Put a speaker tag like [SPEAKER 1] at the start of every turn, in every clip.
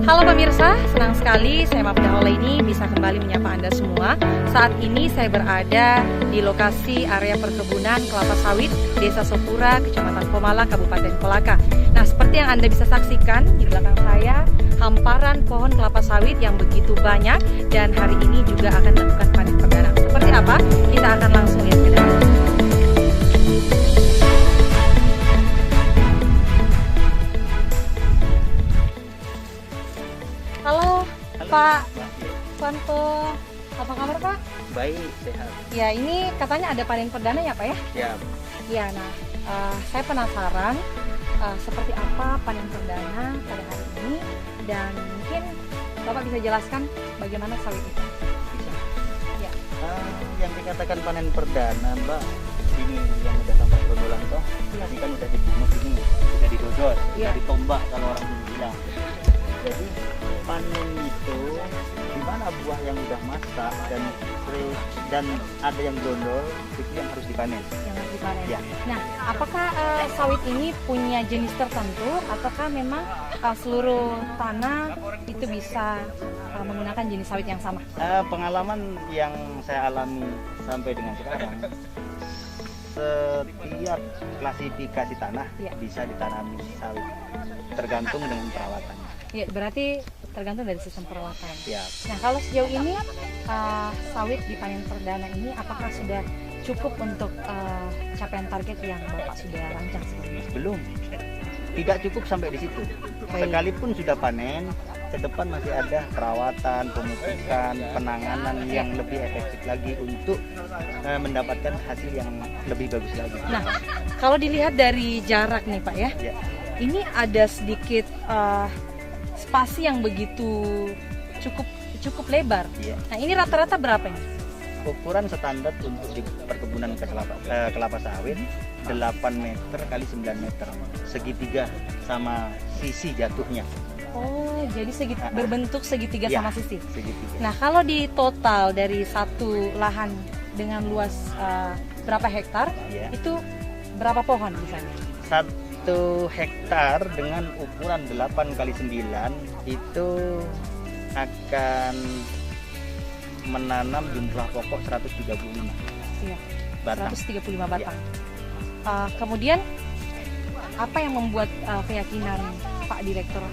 [SPEAKER 1] Halo pemirsa, senang sekali saya Mafda Holaini bisa kembali menyapa Anda semua. Saat ini saya berada di lokasi area perkebunan kelapa sawit Desa Sopura, Kecamatan Pomala, Kabupaten Kolaka. Nah, seperti yang Anda bisa saksikan di belakang saya, hamparan pohon kelapa sawit yang begitu banyak dan hari ini juga akan dilakukan panen perdana. Seperti apa? Kita akan langsung lihat ke dalam. Halo, Pak Suwanto, apa kabar Pak?
[SPEAKER 2] Baik, sehat.
[SPEAKER 1] Ya, ini katanya ada panen perdana ya Pak ya?
[SPEAKER 2] Ya,
[SPEAKER 1] Ya, nah saya penasaran seperti apa panen perdana pada hari ini dan mungkin Bapak bisa jelaskan bagaimana sawit itu?
[SPEAKER 2] bisa.
[SPEAKER 1] Ya.
[SPEAKER 2] Yang dikatakan panen perdana, Mbak, ini yang udah sampai dodolan toh.
[SPEAKER 1] Iya.
[SPEAKER 2] Ini kan udah dibungkus ini, udah didodol,
[SPEAKER 1] Iya.
[SPEAKER 2] udah ditombak kalau orang dulu bilang. Jadi panen itu di mana buah yang udah masak dan ada yang dodol itu yang harus dipanen.
[SPEAKER 1] Yang harus dipanen.
[SPEAKER 2] Ya.
[SPEAKER 1] Nah, apakah sawit ini punya jenis tertentu ataukah memang seluruh tanah itu bisa menggunakan jenis sawit yang sama?
[SPEAKER 2] Pengalaman yang saya alami sampai dengan sekarang, setiap klasifikasi tanah
[SPEAKER 1] Ya.
[SPEAKER 2] bisa ditanami sawit, tergantung dengan perawatan.
[SPEAKER 1] Ya, berarti tergantung dari sistem perawatan.
[SPEAKER 2] Ya,
[SPEAKER 1] Nah, kalau sejauh ini sawit di panen perdana ini apakah sudah cukup untuk capaian target yang Bapak sudah rancang sebelumnya?
[SPEAKER 2] belum, tidak cukup sampai di situ.
[SPEAKER 1] Baik.
[SPEAKER 2] Sekalipun sudah panen, ke depan masih ada perawatan, pemupukan, penanganan yang lebih efektif lagi untuk mendapatkan hasil yang lebih bagus lagi.
[SPEAKER 1] Nah, kalau dilihat dari jarak nih Pak ya,
[SPEAKER 2] Ya.
[SPEAKER 1] ini ada sedikit spasi yang begitu cukup lebar.
[SPEAKER 2] Ya.
[SPEAKER 1] Nah, ini rata-rata berapa ini?
[SPEAKER 2] Ukuran standar untuk di perkebunan kelapa sawit 8 meter kali 9 meter, segitiga sama sisi jatuhnya.
[SPEAKER 1] Oh, jadi berbentuk segitiga
[SPEAKER 2] Ya,
[SPEAKER 1] sama sisi.
[SPEAKER 2] segitiga.
[SPEAKER 1] Nah, kalau di total dari satu lahan dengan luas berapa hektar,
[SPEAKER 2] Ya.
[SPEAKER 1] itu berapa pohon misalnya?
[SPEAKER 2] 1 hektar dengan ukuran 8 kali 9 itu akan menanam jumlah pokok 135
[SPEAKER 1] Iya,
[SPEAKER 2] batang.
[SPEAKER 1] 135 batang. Kemudian apa yang membuat keyakinan Pak Direktur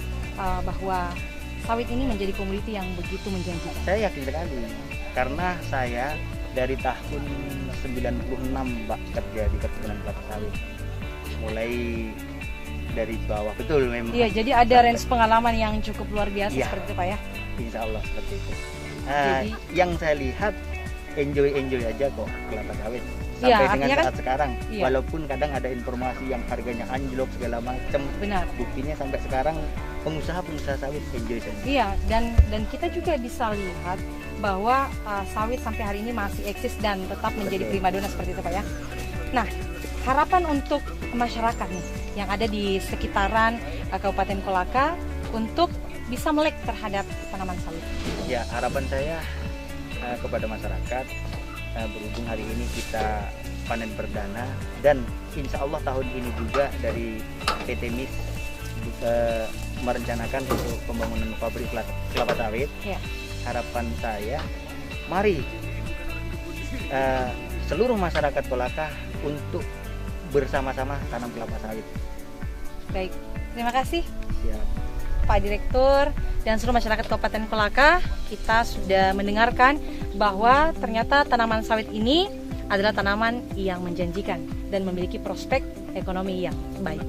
[SPEAKER 1] bahwa sawit ini menjadi komoditi yang begitu menjanjikan?
[SPEAKER 2] Saya yakin sekali karena saya dari tahun 96 Mbak kerja di perkebunan kelapa sawit, mulai dari bawah, betul memang.
[SPEAKER 1] Iya, jadi ada range pengalaman yang cukup luar biasa
[SPEAKER 2] Iya.
[SPEAKER 1] seperti itu Pak ya.
[SPEAKER 2] Insya Allah seperti itu.
[SPEAKER 1] Jadi-
[SPEAKER 2] Yang saya lihat enjoy aja kok kelapa sawit
[SPEAKER 1] Iya,
[SPEAKER 2] sampai dengan
[SPEAKER 1] artinya kan-
[SPEAKER 2] saat sekarang.
[SPEAKER 1] Iya.
[SPEAKER 2] Walaupun kadang ada informasi yang harganya anjlok segala macam,
[SPEAKER 1] Benar.
[SPEAKER 2] buktinya sampai sekarang pengusaha sawit enjoy saja.
[SPEAKER 1] Iya, dan kita juga bisa lihat bahwa sawit sampai hari ini masih eksis dan tetap menjadi
[SPEAKER 2] Betul.
[SPEAKER 1] primadona seperti itu Pak ya. Nah, harapan untuk masyarakat nih yang ada di sekitaran Kabupaten Kolaka untuk bisa melek terhadap tanaman sawit.
[SPEAKER 2] Ya, harapan saya kepada masyarakat, berhubung hari ini kita panen perdana dan insya Allah tahun ini juga dari PT MIS merencanakan untuk pembangunan pabrik kelapa sawit.
[SPEAKER 1] Ya.
[SPEAKER 2] Harapan saya, mari seluruh masyarakat Kolaka untuk bersama-sama tanam kelapa sawit.
[SPEAKER 1] Baik, terima kasih
[SPEAKER 2] Ya.
[SPEAKER 1] Pak Direktur dan seluruh masyarakat Kabupaten Kolaka. Kita sudah mendengarkan bahwa ternyata tanaman sawit ini adalah tanaman yang menjanjikan dan memiliki prospek ekonomi yang baik.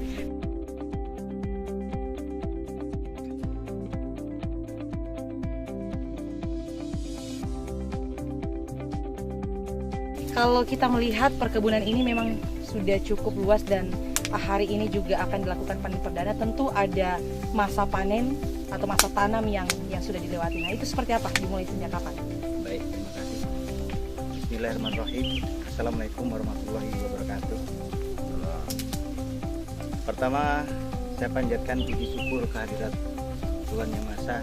[SPEAKER 1] Kalau kita melihat perkebunan ini memang sudah cukup luas dan hari ini juga akan dilakukan panen perdana. Tentu ada masa panen atau masa tanam yang sudah dilewati. Nah, itu seperti apa? Dimulai sejak kapan?
[SPEAKER 2] Baik, terima kasih. Bismillahirrahmanirrahim. Assalamualaikum warahmatullahi wabarakatuh. Pertama, saya panjatkan puji syukur kehadirat Tuhan Yang Maha Esa,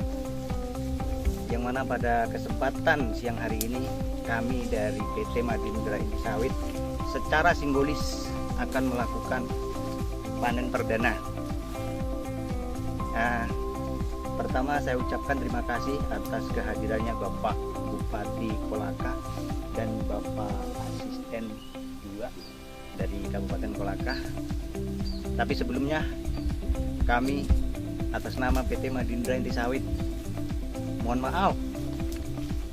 [SPEAKER 2] yang mana pada kesempatan siang hari ini kami dari PT Madinudra Inti Sawit secara simbolis akan melakukan panen perdana. Nah, pertama saya ucapkan terima kasih atas kehadirannya Bapak Bupati Kolaka dan Bapak Asisten juga dari Kabupaten Kolaka. Tapi sebelumnya kami atas nama PT Madindra Inti Sawit mohon maaf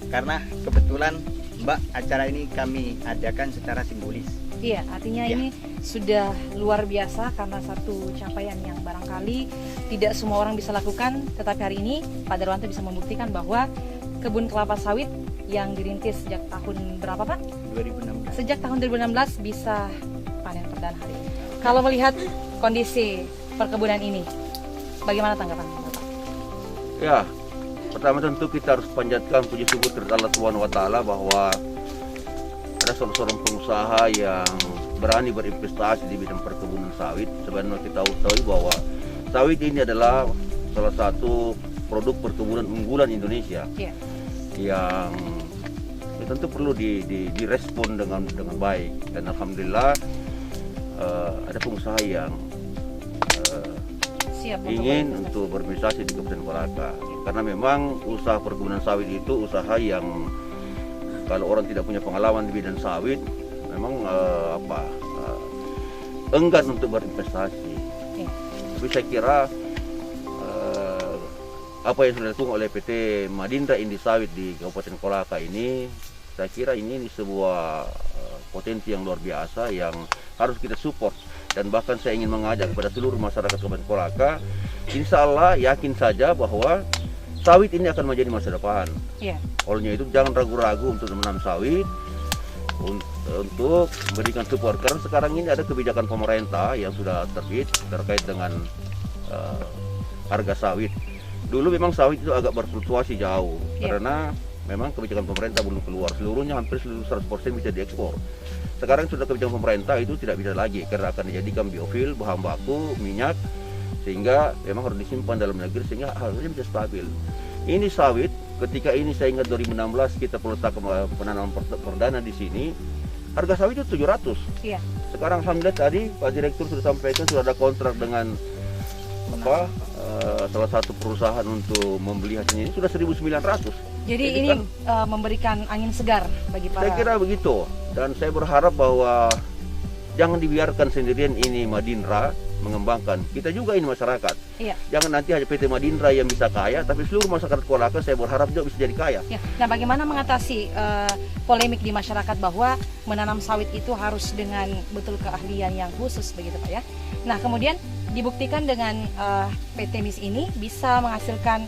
[SPEAKER 2] karena kebetulan Mbak, acara ini kami adakan secara simbolis.
[SPEAKER 1] Iya, artinya
[SPEAKER 2] Ya.
[SPEAKER 1] ini sudah luar biasa karena satu capaian yang barangkali tidak semua orang bisa lakukan, tetapi hari ini Pak Darwanto bisa membuktikan bahwa kebun kelapa sawit yang dirintis sejak tahun berapa Pak?
[SPEAKER 2] 2016.
[SPEAKER 1] Sejak tahun 2016 bisa panen perdana hari ini. Kalau melihat kondisi perkebunan ini, bagaimana tanggapan Bapak?
[SPEAKER 3] Ya, pertama tentu kita harus panjatkan puji syukur kepada Allah Subhanahu wa taala bahwa ada seorang pengusaha yang berani berinvestasi di bidang perkebunan sawit. Sebenarnya kita tahu bahwa sawit ini adalah salah satu produk perkebunan unggulan Indonesia.
[SPEAKER 1] Iya.
[SPEAKER 3] Yang tentu perlu direspon dengan baik, dan alhamdulillah ada pengusaha yang
[SPEAKER 1] Siap
[SPEAKER 3] ingin
[SPEAKER 1] berinvestasi.
[SPEAKER 3] untuk berinvestasi di Kabupaten Kolaka, karena memang usaha perkebunan sawit itu usaha yang kalau orang tidak punya pengalaman di bidang sawit memang enggan untuk berinvestasi.
[SPEAKER 1] Iya.
[SPEAKER 3] Tapi saya kira apa yang sudah dilakukan oleh PT Madindra Inti Sawit di Kabupaten Kolaka ini, saya kira ini sebuah potensi yang luar biasa yang harus kita support. Dan bahkan saya ingin mengajak kepada seluruh masyarakat Kabupaten Kolaka, insya Allah yakin saja bahwa sawit ini akan menjadi masa depan.
[SPEAKER 1] Iya.
[SPEAKER 3] Olehnya itu jangan ragu-ragu untuk menanam sawit, untuk memberikan support. Karena sekarang ini ada kebijakan pemerintah yang sudah terbit terkait dengan harga sawit. Dulu memang sawit itu agak berfluktuasi jauh, karena memang kebijakan pemerintah belum keluar. Seluruhnya hampir 100% bisa diekspor. Sekarang sudah kebijakan pemerintah itu tidak bisa lagi, karena akan dijadikan biofuel, bahan baku, minyak, sehingga memang harus disimpan dalam negeri sehingga harganya bisa stabil. Ini sawit, ketika ini saya ingat 2016 kita meletakkan penanaman perdana di sini, harga sawit itu 700.
[SPEAKER 1] Iya.
[SPEAKER 3] Sekarang alhamdulillah tadi Pak Direktur sudah sampaikan sudah ada kontrak dengan salah satu perusahaan untuk membeli hasilnya, ini sudah 1.900.
[SPEAKER 1] Jadi ini memberikan angin segar bagi para.
[SPEAKER 3] Saya kira begitu, dan saya berharap bahwa jangan dibiarkan sendirian ini Madindra mengembangkan. Kita juga ini masyarakat.
[SPEAKER 1] Iya.
[SPEAKER 3] Jangan nanti hanya PT Madindra yang bisa kaya, tapi seluruh masyarakat Kolaka saya berharap juga bisa jadi kaya.
[SPEAKER 1] Ya. Nah, bagaimana mengatasi polemik di masyarakat bahwa menanam sawit itu harus dengan betul keahlian yang khusus begitu Pak ya. Nah, kemudian dibuktikan dengan PT MIS ini bisa menghasilkan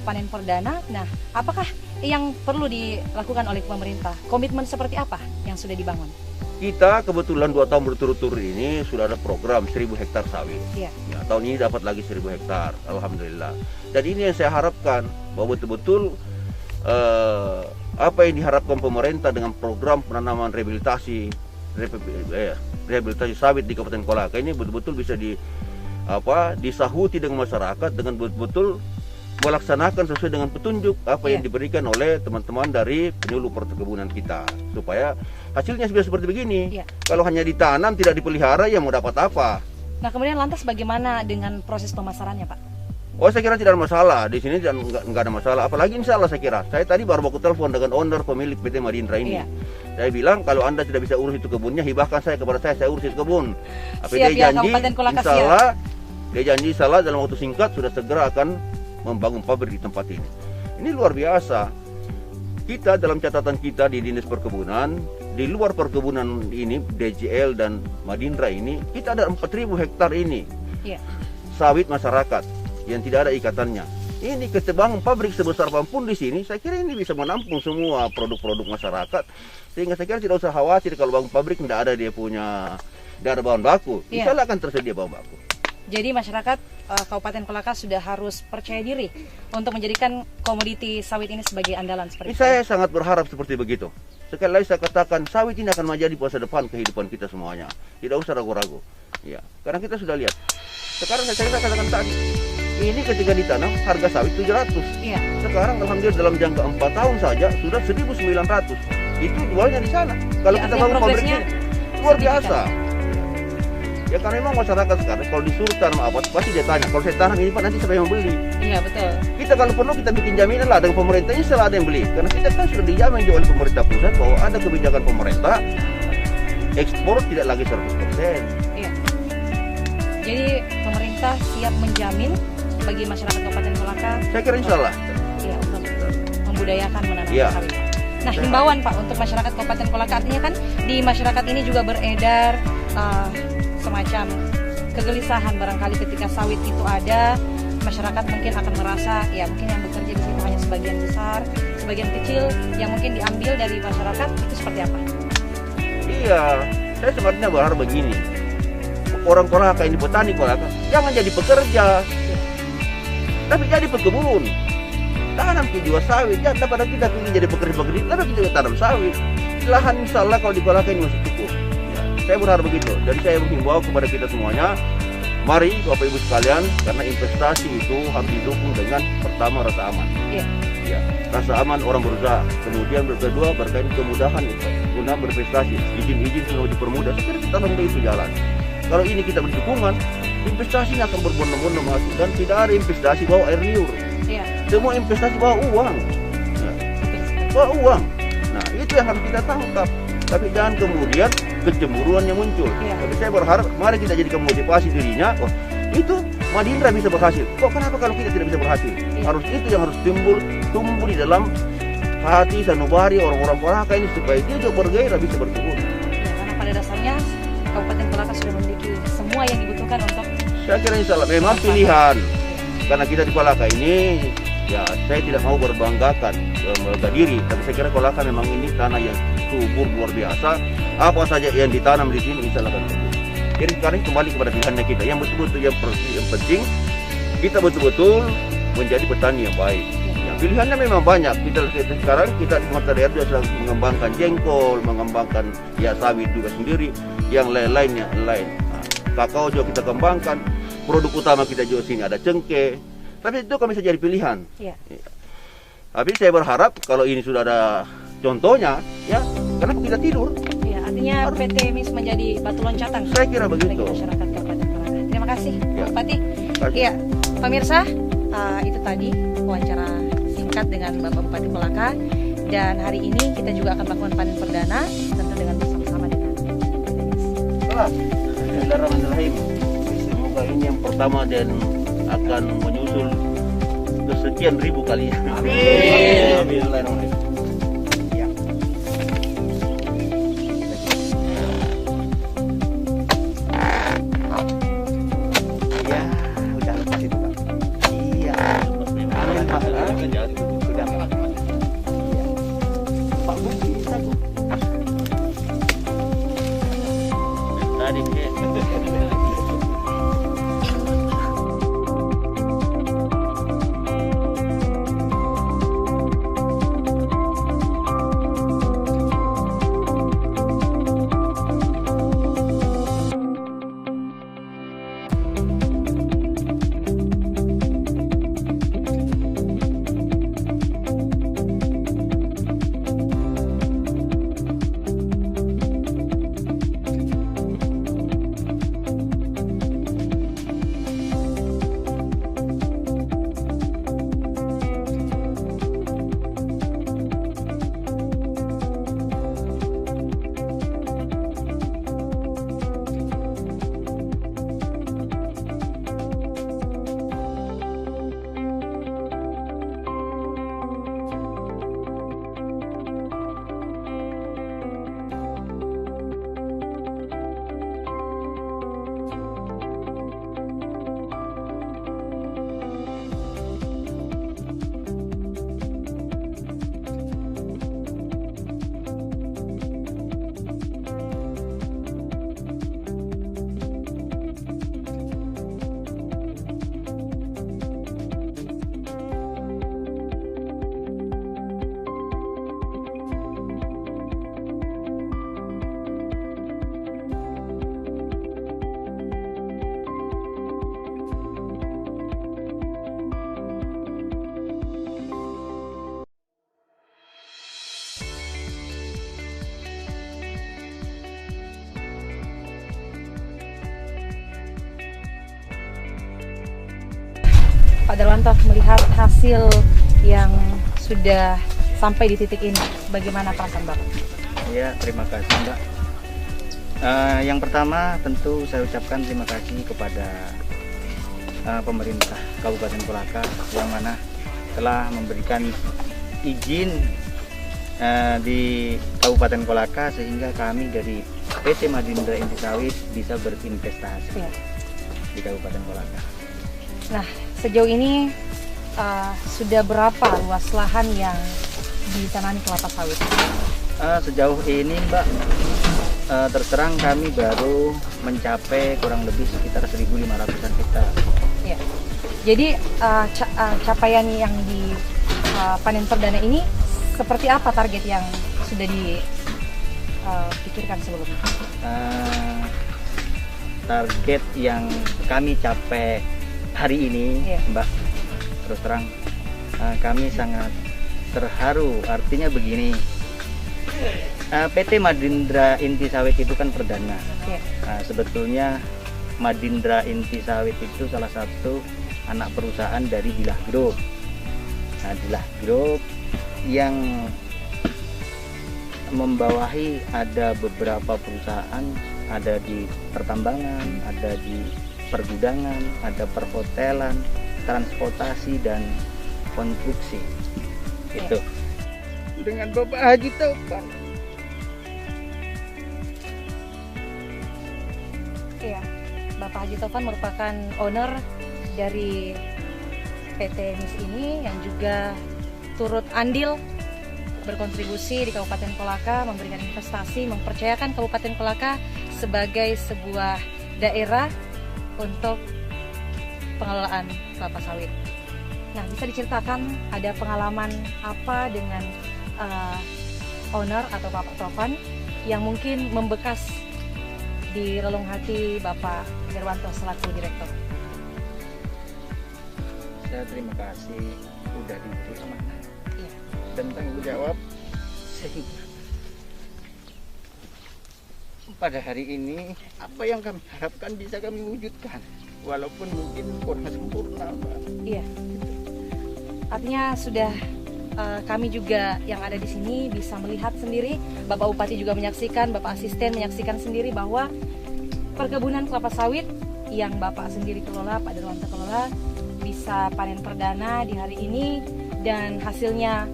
[SPEAKER 1] panen perdana. Nah, apakah yang perlu dilakukan oleh pemerintah? Komitmen seperti apa yang sudah dibangun?
[SPEAKER 3] Kita kebetulan 2 tahun berturut-turut ini sudah ada program 1.000 hektar sawit.
[SPEAKER 1] Iya.
[SPEAKER 3] Ya, tahun ini dapat lagi 1.000 hektar, alhamdulillah. Dan ini yang saya harapkan, bahwa betul-betul apa yang diharapkan pemerintah dengan program penanaman rehabilitasi sawit di Kabupaten Kolaka ini betul-betul bisa disahuti dengan masyarakat dengan betul-betul melaksanakan sesuai dengan petunjuk apa yang diberikan oleh teman-teman dari penyuluh perkebunan kita, supaya hasilnya bisa seperti begini. Kalau hanya ditanam tidak dipelihara, ya mau dapat apa?
[SPEAKER 1] Nah, kemudian lantas bagaimana dengan proses pemasarannya Pak?
[SPEAKER 3] Oh, saya kira tidak ada masalah di sini, nggak ada masalah. Apalagi insya Allah saya kira. Saya tadi baru baku telepon dengan owner pemilik PT Madindra ini. Saya bilang kalau Anda tidak bisa urus itu kebunnya, hibahkan saya kepada saya urus itu kebun. Tapi
[SPEAKER 1] Siap,
[SPEAKER 3] dia janji,
[SPEAKER 1] Kabupaten Kolaka
[SPEAKER 3] insya Allah, dia janji salah dalam waktu singkat sudah segera akan membangun pabrik di tempat ini. Ini luar biasa. Kita dalam catatan kita di Dinas Perkebunan, di luar perkebunan ini, DJL dan Madindra ini, kita ada 4.000 hektar ini. Sawit masyarakat yang tidak ada ikatannya. Ini ketebangan pabrik sebesar apapun di sini, saya kira ini bisa menampung semua produk-produk masyarakat. Sehingga saya kira tidak usah khawatir kalau bangun pabrik tidak ada bahan baku. Insya Allah akan tersedia bahan baku.
[SPEAKER 1] Jadi masyarakat Kabupaten Kolaka sudah harus percaya diri untuk menjadikan komoditi sawit ini sebagai andalan seperti itu.
[SPEAKER 3] Saya sangat berharap seperti begitu. Sekali lagi saya katakan, sawit ini akan menjadi masa depan kehidupan kita semuanya. Tidak usah ragu-ragu. Ya, karena kita sudah lihat. Sekarang saya katakan tadi, ini ketika ditanam harga sawit 700. Sekarang alhamdulillah dalam jangka 4 tahun saja sudah 1.900. Itu jualnya di sana. Kalau kita bangun pabrik ini luar biasa. Ya karena memang masyarakat sekarang kalau disuruh tanam apa pasti dia tanya, kalau saya tanam ini Pak nanti siapa yang beli?
[SPEAKER 1] Iya betul.
[SPEAKER 3] Kita kalau perlu kita bikin jaminan lah dengan pemerintahnya selalu ada yang beli. Karena kita kan sudah dijamin juga oleh pemerintah pusat bahwa ada kebijakan pemerintah ekspor tidak lagi 100%.
[SPEAKER 1] Iya. Jadi pemerintah siap menjamin bagi masyarakat Kabupaten Kolaka.
[SPEAKER 3] Saya kira insya Allah.
[SPEAKER 1] Iya, untuk membudayakan menanam
[SPEAKER 3] Iya.
[SPEAKER 1] sawit. Nah, himbauan Pak untuk masyarakat Kabupaten Kolaka, artinya kan di masyarakat ini juga beredar semacam kegelisahan barangkali ketika sawit itu ada, masyarakat mungkin akan merasa ya mungkin yang bekerja di situ hanya sebagian besar, sebagian kecil yang mungkin diambil dari masyarakat itu seperti apa?
[SPEAKER 3] Iya, saya sebenarnya berharap begini. Orang Kolaka ini petani Kolaka, jangan jadi pekerja, tapi jadi pekebun. Tanam juga sawit, jangan pada kita ingin jadi pekerja-pekerja, tapi kita tanam sawit. Lahan insya Allah kalau di Kolaka ini masih cukup. Ya, saya berharap begitu. Dan saya menghimbau kepada kita semuanya, mari Bapak Ibu sekalian, karena investasi itu harus didukung dengan pertama rasa aman.
[SPEAKER 1] Iya.
[SPEAKER 3] Ya, rasa aman orang berusaha. Kemudian kedua berkaitan kemudahan guna berinvestasi. Izin-izin sudah dipermudah. Saya kira kita harus itu jalan. Kalau ini kita berdukungan, investasinya akan berbondong-bondong masuk dan tidak ada investasi bawa air liur.
[SPEAKER 1] Iya.
[SPEAKER 3] Semua investasi bawa uang. Ya, bawa uang. Nah, itu yang harus kita tangkap. Tapi jangan kemudian kecemburuan yang muncul.
[SPEAKER 1] Iya.
[SPEAKER 3] Tapi saya berharap mari kita jadikan motivasi dirinya. Oh, itu Madindra bisa berhasil. Kok kenapa kalau kita tidak bisa berhasil?
[SPEAKER 1] Iya.
[SPEAKER 3] Harus itu yang harus tumbuh di dalam hati sanubari orang-orang Kolaka ini supaya dia juga bergairah bisa berkebun.
[SPEAKER 1] Ya, karena pada dasarnya Kabupaten Kolaka sudah memiliki semua yang dibutuhkan untuk
[SPEAKER 3] Saya kira insya Allah memang pilihan. Karena kita di Kolaka ini, ya saya tidak mau berbanggakan membanggakan diri, tapi saya kira Kolaka memang ini tanah yang subur luar biasa. Apa saja yang ditanam di sini insya Allah akan tumbuh. Jadi sekarang kembali kepada pilihannya kita. Yang betul-betul yang penting kita betul-betul menjadi petani yang baik. Ya, pilihannya memang banyak. Sekarang kita di Kota Daerah juga sedang mengembangkan jengkol, mengembangkan ya sawit juga sendiri, yang lain-lainnya lain. Nah, kakao juga kita kembangkan. Produk utama kita juga sini ada cengkeh. Tapi itu kan bisa jadi pilihan.
[SPEAKER 1] Iya.
[SPEAKER 3] Tapi saya berharap kalau ini sudah ada contohnya, ya kenapa kita tidur?
[SPEAKER 1] Ya, artinya PT MIS menjadi batu loncatan
[SPEAKER 3] Saya kira
[SPEAKER 1] bagi
[SPEAKER 3] begitu.
[SPEAKER 1] masyarakat Kabupaten Kolaka. Terima kasih,
[SPEAKER 3] Ya.
[SPEAKER 1] Bupati.
[SPEAKER 3] Kasih.
[SPEAKER 1] Iya, pemirsa, itu tadi wawancara singkat dengan Bapak Bupati Kolaka. Dan hari ini kita juga akan melakukan panen perdana, tentu dengan bersama-sama dengan PT MIS.
[SPEAKER 3] Bismillahirrahmanirrahim. Semoga ini yang pertama dan akan menyusul kesekian ribu kali. Amin. Amin. Ya.
[SPEAKER 2] Ya, udah lepas itu Pak. Iya. Amin Pak. Sudah Pak. Iya. Pak Bu bisa Bu.
[SPEAKER 3] Tadi
[SPEAKER 1] Pak Darwanto melihat hasil yang sudah sampai di titik ini, bagaimana perasaan Bapak?
[SPEAKER 2] Ya, terima kasih Mbak. Yang pertama tentu saya ucapkan terima kasih kepada pemerintah Kabupaten Kolaka yang mana telah memberikan izin di Kabupaten Kolaka sehingga kami dari PT Madindra Inti Sawit bisa berinvestasi di Kabupaten Kolaka.
[SPEAKER 1] Nah, sejauh ini sudah berapa luas lahan yang ditanami kelapa sawit?
[SPEAKER 2] Sejauh ini Mbak, terserang kami baru mencapai kurang lebih sekitar 1.500-an hektar.
[SPEAKER 1] Ya. Jadi capaian yang di panen perdana ini seperti apa target yang sudah dipikirkan sebelumnya?
[SPEAKER 2] Target yang kami capai hari ini, Mbak, terus terang kami sangat terharu. Artinya begini, PT Madindra Inti Sawit itu kan perdana. Sebetulnya Madindra Inti Sawit itu salah satu anak perusahaan dari Dilah Group. Dilah Group yang membawahi ada beberapa perusahaan, ada di pertambangan, ada di pergudangan, ada perhotelan, transportasi dan konstruksi. Itu dengan Bapak Haji Taufan.
[SPEAKER 1] Iya, Bapak Haji Taufan merupakan owner dari PT MIS ini yang juga turut andil berkontribusi di Kabupaten Kolaka, memberikan investasi, mempercayakan Kabupaten Kolaka sebagai sebuah daerah untuk pengelolaan kelapa sawit. Nah, bisa diceritakan ada pengalaman apa dengan owner atau Bapak Taufan yang mungkin membekas di relung hati Bapak Darwanto selaku direktur?
[SPEAKER 2] Saya terima kasih udah diberi amanah dan tanggung jawab sehingga pada hari ini apa yang kami harapkan bisa kami wujudkan walaupun mungkin kurang sempurna, Pak.
[SPEAKER 1] Iya. Artinya sudah kami juga yang ada di sini bisa melihat sendiri, Bapak Bupati juga menyaksikan, Bapak Asisten menyaksikan sendiri bahwa perkebunan kelapa sawit yang Bapak sendiri kelola, Pak Darwanto kelola, bisa panen perdana di hari ini dan hasilnya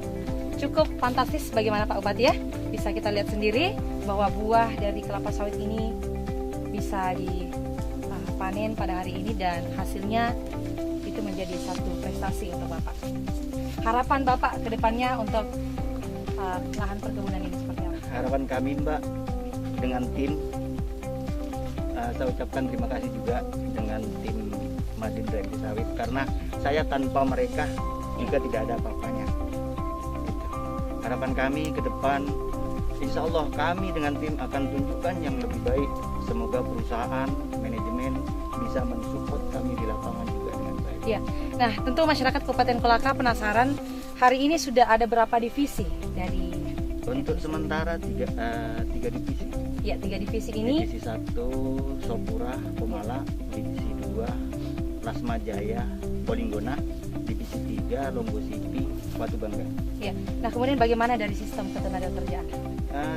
[SPEAKER 1] cukup fantastis. Bagaimana Pak Bupati ya? Bisa kita lihat sendiri bahwa buah dari kelapa sawit ini bisa dipanen pada hari ini dan hasilnya itu menjadi satu prestasi untuk Bapak. Harapan Bapak ke depannya untuk lahan perkebunan ini seperti apa?
[SPEAKER 2] Harapan kami, Mbak, dengan tim, saya ucapkan terima kasih juga dengan tim Madindra Inti Sawit karena saya tanpa mereka juga tidak ada apa-apanya. Harapan kami ke depan, insya Allah kami dengan tim akan tunjukkan yang lebih baik. Semoga perusahaan, manajemen bisa mensupport kami di lapangan juga dengan baik.
[SPEAKER 1] Ya, nah tentu masyarakat Kabupaten Kolaka penasaran, hari ini sudah ada berapa divisi dari?
[SPEAKER 2] Untuk sementara tiga divisi.
[SPEAKER 1] Ya, 3 divisi ini.
[SPEAKER 2] Divisi 1 Sopura, Pomala, divisi 2 Lasma Jaya, Polinggona, divisi 3 Longgosipi, Watu Bangga.
[SPEAKER 1] Ya. Nah, kemudian bagaimana dari sistem ketenagakerjaan?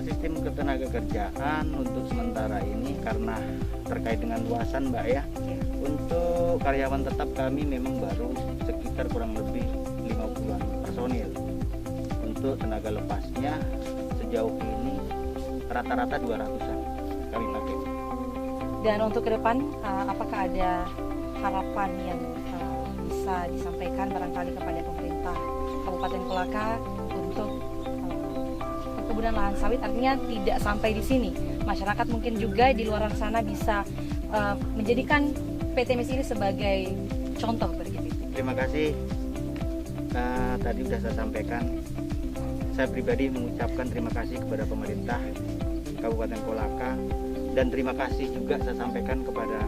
[SPEAKER 2] Sistem ketenagakerjaan untuk sementara ini karena terkait dengan luasan, Mbak ya. Untuk karyawan tetap kami memang baru sekitar kurang lebih 50-an personil. Untuk tenaga lepasnya sejauh ini rata-rata 200-an kami pakai. Dan
[SPEAKER 1] untuk ke depan apakah ada harapan yang bisa disampaikan barangkali kepada pemerintah Kabupaten Kolaka untuk perkebunan lahan sawit, artinya tidak sampai di sini, masyarakat mungkin juga di luar sana bisa menjadikan PT MIS ini sebagai contoh bagi kita.
[SPEAKER 2] Terima kasih. Tadi sudah saya sampaikan, saya pribadi mengucapkan terima kasih kepada pemerintah Kabupaten Kolaka dan terima kasih juga saya sampaikan kepada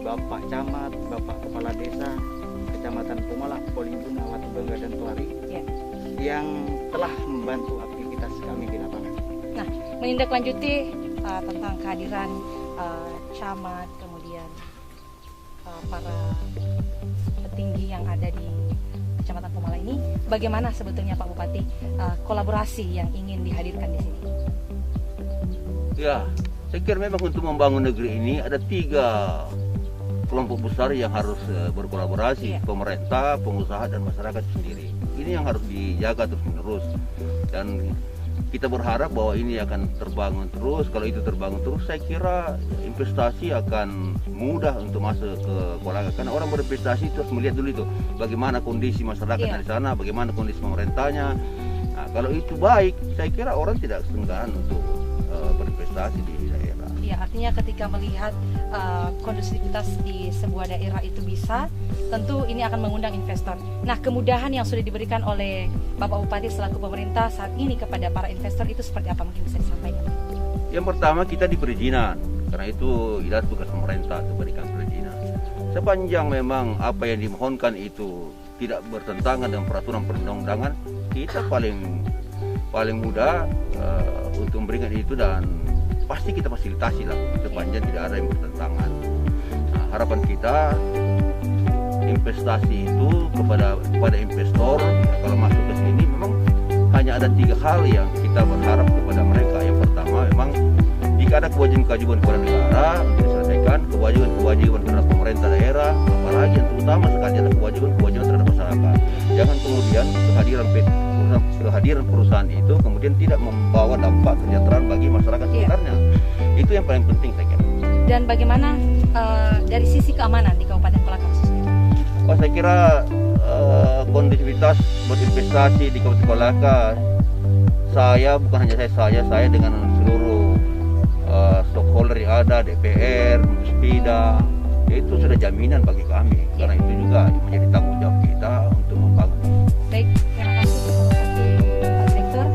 [SPEAKER 2] Bapak Camat, Bapak Kepala Desa, Kecamatan Pomala, Polinggona, Watu Bangga dan Kelari yang telah membantu aktivitas kami di lapangan.
[SPEAKER 1] Nah, menindaklanjuti tentang kehadiran camat, kemudian para petinggi yang ada di Kecamatan Pomala ini, bagaimana sebetulnya Pak Bupati kolaborasi yang ingin dihadirkan di sini?
[SPEAKER 3] Ya, saya kira memang untuk membangun negeri ini ada 3 kelompok besar yang harus berkolaborasi, pemerintah, pengusaha, dan masyarakat sendiri. Ini yang harus dijaga terus-menerus, dan kita berharap bahwa ini akan terbangun terus. Kalau itu terbangun terus, saya kira investasi akan mudah untuk masuk ke Kolaka. Karena orang berinvestasi itu harus melihat dulu itu bagaimana kondisi masyarakat di sana, bagaimana kondisi pemerintahnya. Nah, kalau itu baik, saya kira orang tidak segan untuk berinvestasi di daerah.
[SPEAKER 1] Ya, artinya ketika melihat kondusivitas di sebuah daerah itu bisa, tentu ini akan mengundang investor. Nah, kemudahan yang sudah diberikan oleh Bapak Bupati selaku pemerintah saat ini kepada para investor itu seperti apa, mungkin bisa disampaikan?
[SPEAKER 3] Yang pertama, kita di perizinan, karena itu jelas tugas pemerintah untuk berikan perizinan. Sepanjang memang apa yang dimohonkan itu tidak bertentangan dengan peraturan perundang-undangan, kita paling mudah untuk memberikan itu, dan pasti kita fasilitasi lah sepanjang tidak ada yang bertentangan. Nah, harapan kita investasi itu kepada investor, ya, kalau masuk ke sini memang hanya ada 3 hal yang kita berharap kepada mereka. Yang pertama, memang jika ada kewajiban kepada negara untuk diselesaikan, kewajiban terhadap pemerintah daerah, apalagi yang terutama sekali ada kewajiban terhadap masyarakat. Jangan kemudian kehadiran perusahaan itu kemudian tidak membawa dampak kesejahteraan bagi masyarakat sekitarnya. Itu yang paling penting saya kira.
[SPEAKER 1] Dan bagaimana dari sisi keamanan di Kabupaten Kolaka khususnya?
[SPEAKER 3] Saya kira kondusivitas berinvestasi di Kabupaten Kolaka, bukan hanya saya dengan seluruh stakeholder yang ada, DPR, Muspida, itu sudah jaminan bagi kami. Karena itu juga menjadi tanggung jawab kita untuk membangun.
[SPEAKER 1] Baik, terima kasih Pak Direktur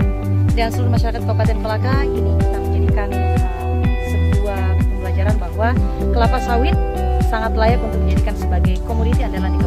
[SPEAKER 1] dan seluruh masyarakat Kabupaten Kolaka. Ini kita menjadikan sebuah pembelajaran bahwa kelapa sawit sangat layak untuk dijadikan sebagai komoditi andalan di